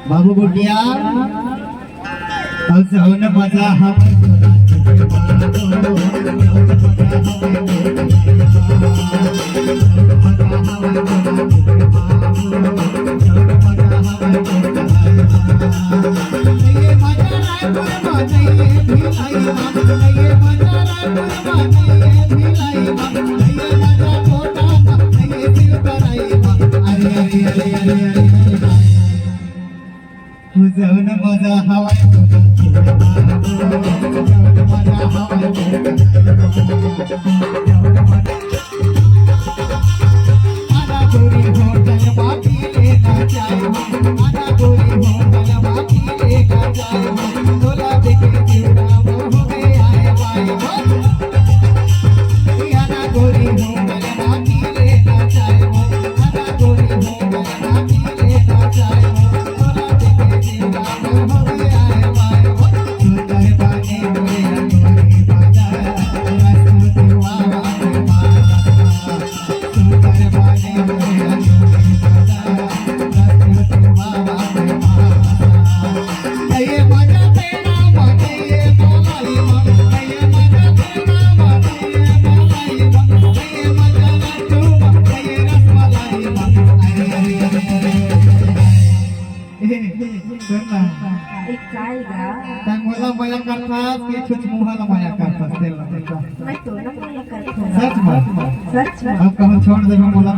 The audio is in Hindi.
बाबू गुटिया अब जौन मजा हमर जौन मजा हवाय आना गोरी होटल बाकी लेना जाए आना गोरी होटल बाकी लेना जाए तोला देखे जीवना मोह में आए वाए आना गोरी होटल बाकी लेना जाए आना गोरी होटल बाकी लेना जाए Tanggulah banyak kertas, kita semua banyak kertas. मैं तो ना मैं करता सच में सच में अब कहाँ छोड़ देगा मोला